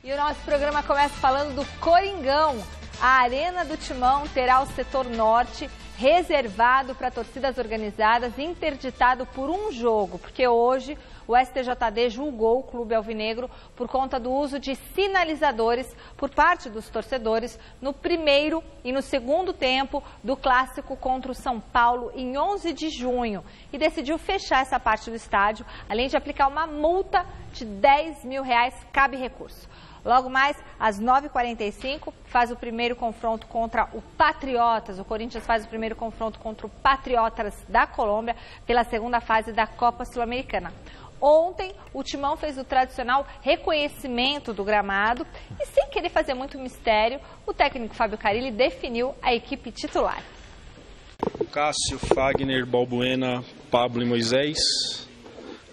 E o nosso programa começa falando do Coringão. A Arena do Timão terá o setor norte reservado para torcidas organizadas e interditado por um jogo, porque hoje o STJD julgou o Clube Alvinegro por conta do uso de sinalizadores por parte dos torcedores no primeiro e no segundo tempo do clássico contra o São Paulo em 11 de junho e decidiu fechar essa parte do estádio, além de aplicar uma multa de R$10 mil, cabe recurso. Logo mais, às 9h45, faz o primeiro confronto contra o Patriotas. O Corinthians faz o primeiro confronto contra o Patriotas da Colômbia pela segunda fase da Copa Sul-Americana. Ontem, o Timão fez o tradicional reconhecimento do gramado e, sem querer fazer muito mistério, o técnico Fábio Carilli definiu a equipe titular. Cássio, Fagner, Balbuena, Pablo e Moisés,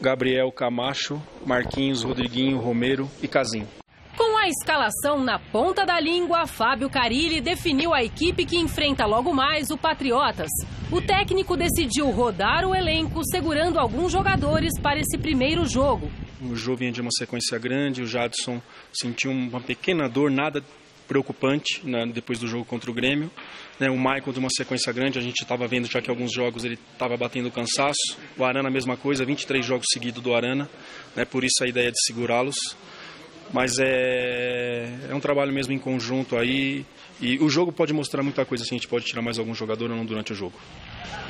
Gabriel, Camacho, Marquinhos, Rodriguinho, Romero e Casinho. Com a escalação na ponta da língua, Fábio Carilli definiu a equipe que enfrenta logo mais o Patriotas. O técnico decidiu rodar o elenco, segurando alguns jogadores para esse primeiro jogo. O Jô vinha de uma sequência grande, o Jadson sentiu uma pequena dor, nada preocupante, depois do jogo contra o Grêmio. O Maicon de uma sequência grande, a gente estava vendo já que alguns jogos ele estava batendo cansaço. O Arana a mesma coisa, 23 jogos seguidos do Arana, por isso a ideia de segurá-los. Mas é um trabalho mesmo em conjunto aí, e o jogo pode mostrar muita coisa, assim, a gente pode tirar mais algum jogador ou não durante o jogo.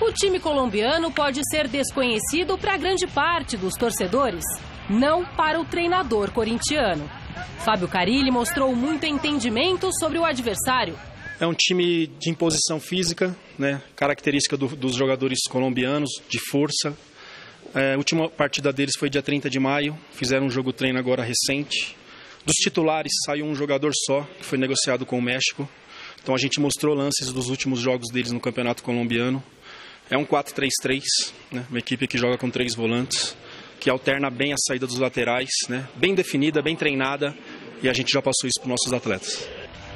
O time colombiano pode ser desconhecido para grande parte dos torcedores, não para o treinador corintiano. Fábio Carilli mostrou muito entendimento sobre o adversário. É um time de imposição física, característica dos jogadores colombianos, de força. A última partida deles foi dia 30 de maio, fizeram um jogo treino agora recente. Dos titulares saiu um jogador só, que foi negociado com o México. Então a gente mostrou lances dos últimos jogos deles no Campeonato Colombiano. É um 4-3-3, uma equipe que joga com 3 volantes, que alterna bem a saída dos laterais, bem definida, bem treinada, e a gente já passou isso para os nossos atletas.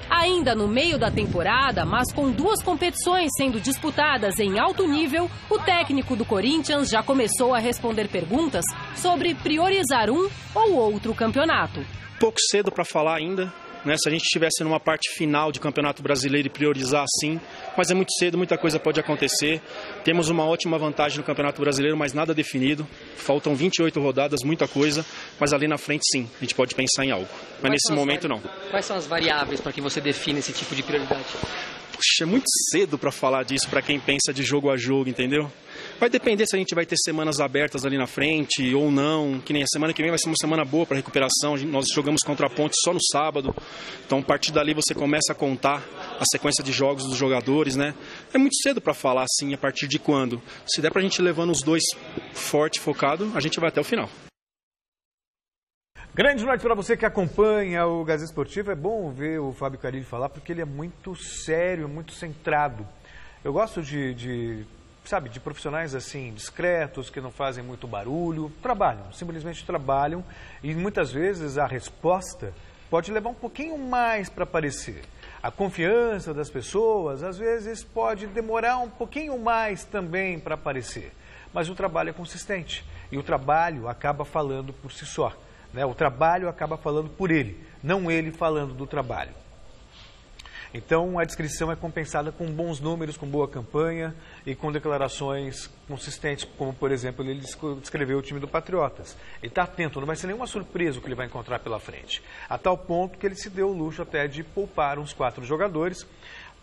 Ainda no meio da temporada, mas com 2 competições sendo disputadas em alto nível, o técnico do Corinthians já começou a responder perguntas sobre priorizar um ou outro campeonato. Pouco cedo para falar ainda, se a gente estivesse numa parte final de Campeonato Brasileiro e priorizar assim, mas é muito cedo, muita coisa pode acontecer. Temos uma ótima vantagem no Campeonato Brasileiro, mas nada definido. Faltam 28 rodadas, muita coisa, mas ali na frente sim, a gente pode pensar em algo. Mas nesse momento não. Quais são as variáveis para que você defina esse tipo de prioridade? Puxa, é muito cedo para falar disso para quem pensa de jogo a jogo, entendeu? Vai depender se a gente vai ter semanas abertas ali na frente ou não, que nem a semana que vem vai ser uma semana boa para recuperação. Nós jogamos contra a Ponte só no sábado, então a partir dali você começa a contar a sequência de jogos dos jogadores, É muito cedo para falar assim, a partir de quando. Se der para a gente levando os 2 forte, focado, a gente vai até o final. Grande noite para você que acompanha o Gazeta Esportivo. É bom ver o Fábio Carilli falar porque ele é muito sério, muito centrado. Eu gosto de profissionais assim, discretos, que não fazem muito barulho, simplesmente trabalham e muitas vezes a resposta pode levar um pouquinho mais para aparecer. A confiança das pessoas às vezes pode demorar um pouquinho mais também para aparecer, mas o trabalho é consistente e o trabalho acaba falando por si só. O trabalho acaba falando por ele, não ele falando do trabalho. Então a descrição é compensada com bons números, com boa campanha e com declarações consistentes, como por exemplo ele descreveu o time do Patriotas. Ele está atento, não vai ser nenhuma surpresa o que ele vai encontrar pela frente. A tal ponto que ele se deu o luxo até de poupar uns 4 jogadores.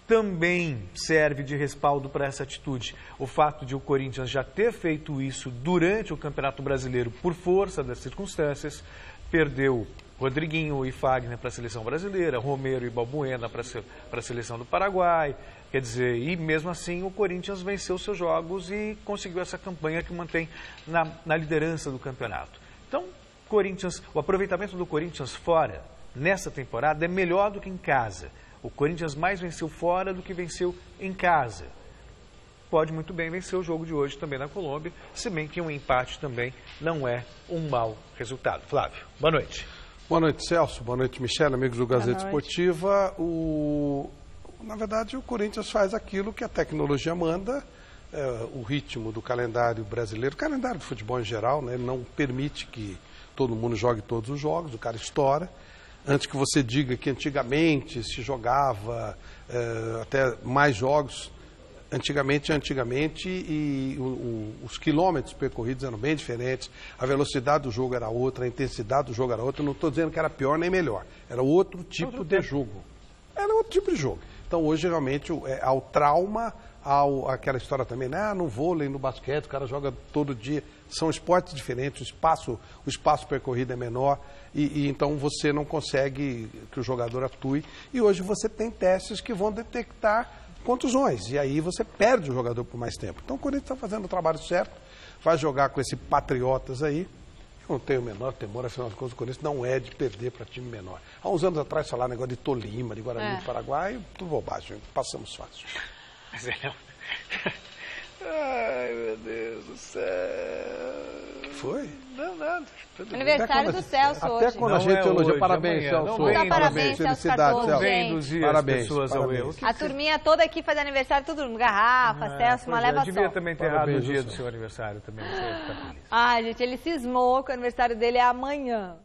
Também serve de respaldo para essa atitude o fato de o Corinthians já ter feito isso durante o Campeonato Brasileiro por força das circunstâncias. Perdeu Rodriguinho e Fagner para a seleção brasileira, Romero e Balbuena para a seleção do Paraguai. Quer dizer, e mesmo assim o Corinthians venceu seus jogos e conseguiu essa campanha que mantém na liderança do campeonato. Então, o aproveitamento do Corinthians fora, nessa temporada, é melhor do que em casa. O Corinthians mais venceu fora do que venceu em casa. Pode muito bem vencer o jogo de hoje também na Colômbia, se bem que um empate também não é um mau resultado. Flávio, boa noite. Boa noite, Celso. Boa noite, Michele, amigos do Gazeta Esportiva. Na verdade, o Corinthians faz aquilo que a tecnologia manda, o ritmo do calendário brasileiro, o calendário do futebol em geral, ele não permite que todo mundo jogue todos os jogos, o cara estoura. Antes que você diga que antigamente se jogava até mais jogos, antigamente, e os quilômetros percorridos eram bem diferentes, a velocidade do jogo era outra, a intensidade do jogo era outra. Eu não estou dizendo que era pior nem melhor, era outro tipo de jogo. Era outro tipo de jogo. Então hoje realmente ao trauma, aquela história também, né? No vôlei, no basquete, o cara joga todo dia. São esportes diferentes, o espaço percorrido é menor e então você não consegue que o jogador atue. E hoje você tem testes que vão detectar contusões, e aí você perde o jogador por mais tempo. Então o Corinthians está fazendo o trabalho certo, vai jogar com esse Patriotas aí. Eu não tenho o menor temor, afinal de contas o Corinthians não é de perder para time menor. Há uns anos atrás falaram negócio de Tolima, de Guarani do Paraguai, tudo bobagem, passamos fácil. Mas ai, meu Deus do céu. Foi? Não, nada. Aniversário do Celso hoje. Até quando a gente elogia, parabéns, Celso. Parabéns, Celso Cardoso, gente. Parabéns, pessoas ao erro. A turminha toda aqui faz aniversário, tudo, garrafa, Celso, uma leva só. Devia também ter errado o dia do seu aniversário também. Ai, gente, ele cismou que o aniversário dele é amanhã.